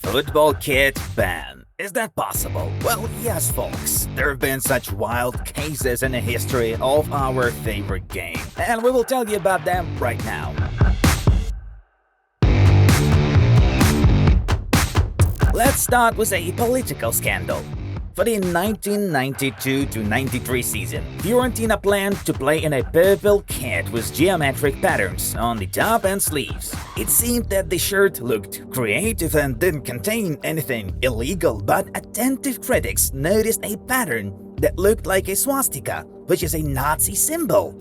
Football kit ban. Is that possible? Well, yes, folks. There have been such wild cases in the history of our favorite game, and we will tell you about them right now. Let's start with a political scandal. For the 1992-93 season, Fiorentina planned to play in a purple kit with geometric patterns on the top and sleeves. It seemed that the shirt looked creative and didn't contain anything illegal, but attentive critics noticed a pattern that looked like a swastika, which is a Nazi symbol.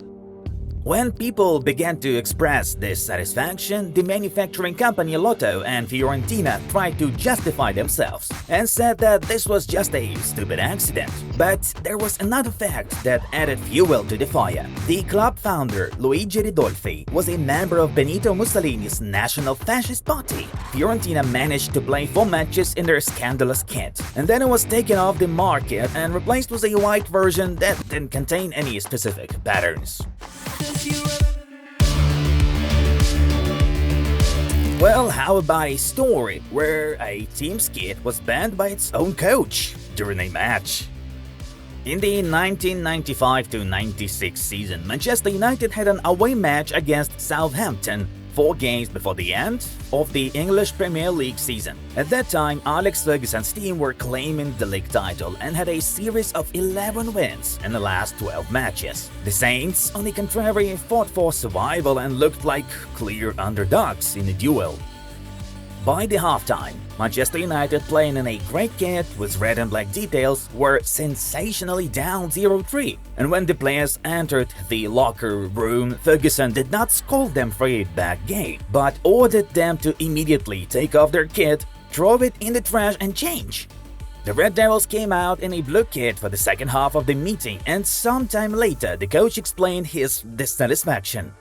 When people began to express dissatisfaction, the manufacturing company Lotto and Fiorentina tried to justify themselves and said that this was just a stupid accident. But there was another fact that added fuel to the fire. The club founder, Luigi Ridolfi, was a member of Benito Mussolini's National Fascist Party. Fiorentina managed to play 4 matches in their scandalous kit, and then it was taken off the market and replaced with a white version that didn't contain any specific patterns. Well, how about a story where a team's kit was banned by its own coach during a match? In the 1995-96 season, Manchester United had an away match against Southampton 4 games before the end of the English Premier League season. At that time, Alex Ferguson's team were claiming the league title and had a series of 11 wins in the last 12 matches. The Saints, on the contrary, fought for survival and looked like clear underdogs in the duel. By the halftime, Manchester United, playing in a great kit with red and black details, were sensationally down 0-3. And when the players entered the locker room, Ferguson did not scold them for a bad game, but ordered them to immediately take off their kit, throw it in the trash and change. The Red Devils came out in a blue kit for the second half of the meeting, and sometime later the coach explained his dissatisfaction.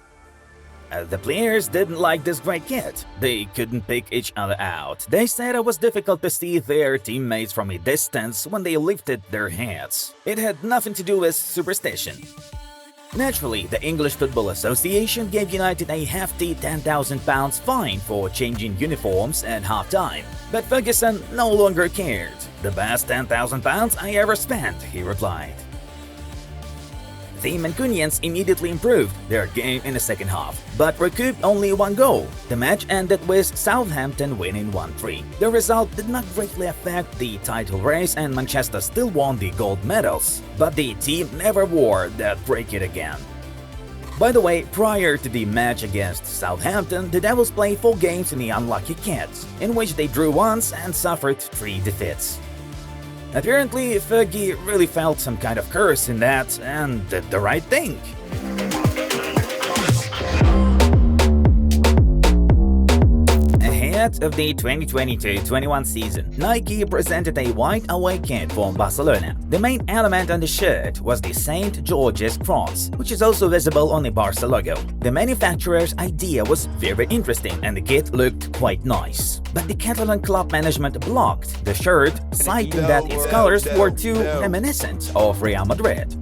The players didn't like this great kit. They couldn't pick each other out. They said it was difficult to see their teammates from a distance when they lifted their heads. It had nothing to do with superstition. Naturally, the English Football Association gave United a hefty £10,000 fine for changing uniforms at halftime. But Ferguson no longer cared. "The best £10,000 I ever spent," he replied. The Mancunians immediately improved their game in the second half, but recouped only 1 goal. The match ended with Southampton winning 1-3. The result did not greatly affect the title race, and Manchester still won the gold medals, but the team never wore that grey kit again. By the way, prior to the match against Southampton, the Devils played 4 games in the unlucky kit, in which they drew once and suffered 3 defeats. Apparently, Fergie really felt some kind of curse in that and did the right thing. Ahead of the 2022-21 season, Nike presented a white away kit for Barcelona. The main element on the shirt was the St. George's cross, which is also visible on the Barca logo. The manufacturer's idea was very interesting and the kit looked quite nice. But the Catalan club management blocked the shirt, citing that its colors were too reminiscent of Real Madrid.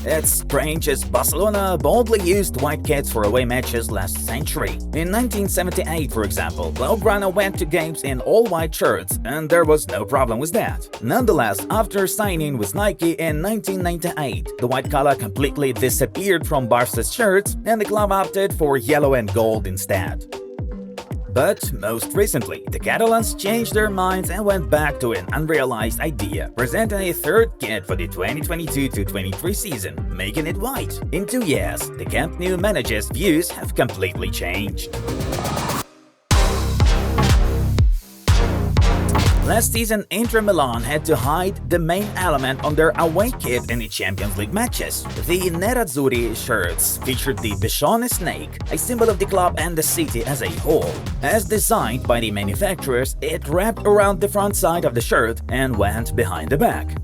It's strange as Barcelona boldly used white kits for away matches last century. In 1978, for example, Blaugrana went to games in all-white shirts, and there was no problem with that. Nonetheless, after signing with Nike in 1998, the white color completely disappeared from Barca's shirts, and the club opted for yellow and gold instead. But most recently, the Catalans changed their minds and went back to an unrealized idea, presenting a third kit for the 2022-23 season, making it white. In 2 years, the Camp Nou manager's views have completely changed. Last season, Inter Milan had to hide the main element on their away kit in the Champions League matches. The Nerazzurri shirts featured the Biscione snake, a symbol of the club and the city as a whole. As designed by the manufacturers, it wrapped around the front side of the shirt and went behind the back.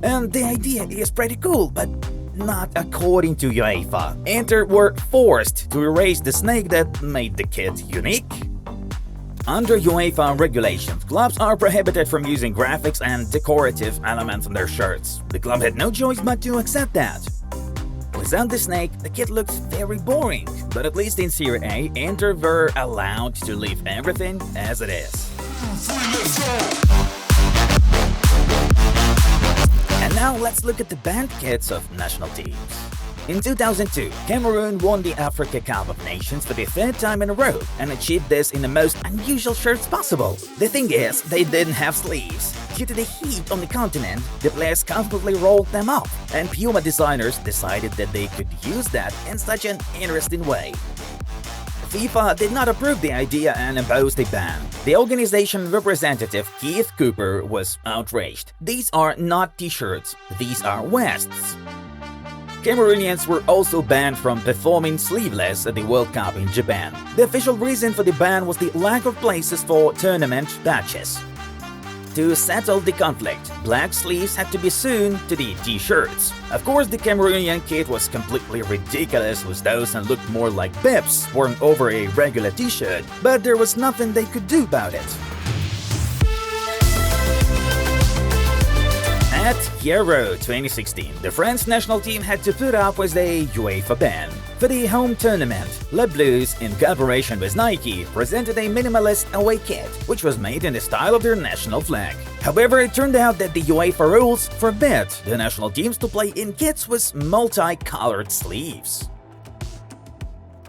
And the idea is pretty cool, but not according to UEFA. Inter were forced to erase the snake that made the kit unique. Under UEFA regulations, clubs are prohibited from using graphics and decorative elements on their shirts. The club had no choice but to accept that. Without the snake, the kit looks very boring, but at least in Serie A, Inter were allowed to leave everything as it is. Now let's look at the banned kits of national teams. In 2002, Cameroon won the Africa Cup of Nations for the third time in a row and achieved this in the most unusual shirts possible. The thing is, they didn't have sleeves. Due to the heat on the continent, the players constantly rolled them up, and Puma designers decided that they could use that in such an interesting way. FIFA did not approve the idea and imposed a ban. The organization representative Keith Cooper was outraged. These are not t-shirts, these are vests. Cameroonians were also banned from performing sleeveless at the World Cup in Japan. The official reason for the ban was the lack of places for tournament badges. To settle the conflict, black sleeves had to be sewn to the t-shirts. Of course, the Cameroonian kit was completely ridiculous with those and looked more like bibs worn over a regular t-shirt, but there was nothing they could do about it. At Euro 2016, the French national team had to put up with a UEFA ban. For the home tournament, Les Bleus, in collaboration with Nike, presented a minimalist away kit, which was made in the style of their national flag. However, it turned out that the UEFA rules forbid the national teams to play in kits with multi-colored sleeves.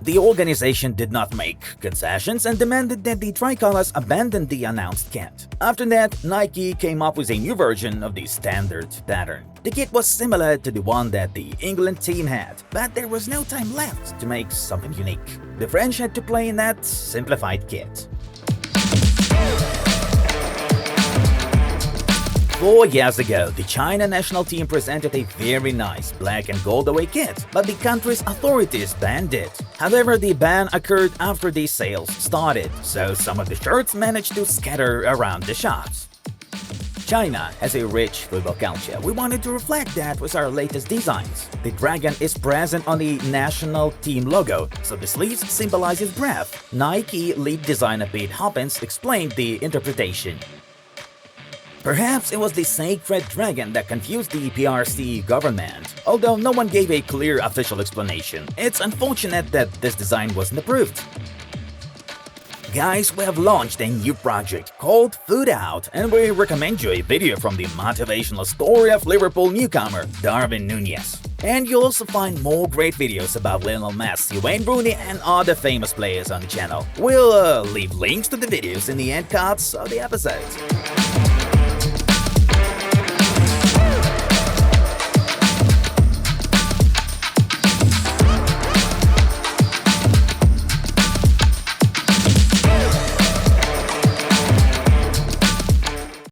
The organization did not make concessions and demanded that the tricolors abandon the announced kit. After that, Nike came up with a new version of the standard pattern. The kit was similar to the one that the England team had, but there was no time left to make something unique. The French had to play in that simplified kit. 4 years ago, the China national team presented a very nice black and gold away kit, but the country's authorities banned it. However, the ban occurred after the sales started, so some of the shirts managed to scatter around the shops. China has a rich football culture. We wanted to reflect that with our latest designs. The dragon is present on the national team logo, so the sleeves symbolize its breath. Nike lead designer Pete Hoppins explained the interpretation. Perhaps it was the sacred dragon that confused the PRC government. Although no one gave a clear official explanation, it's unfortunate that this design wasn't approved. Guys, we have launched a new project called Food Out, and we recommend you a video from the motivational story of Liverpool newcomer Darwin Núñez. And you'll also find more great videos about Lionel Messi, Wayne Rooney, and other famous players on the channel. We'll leave links to the videos in the end cards of the episodes.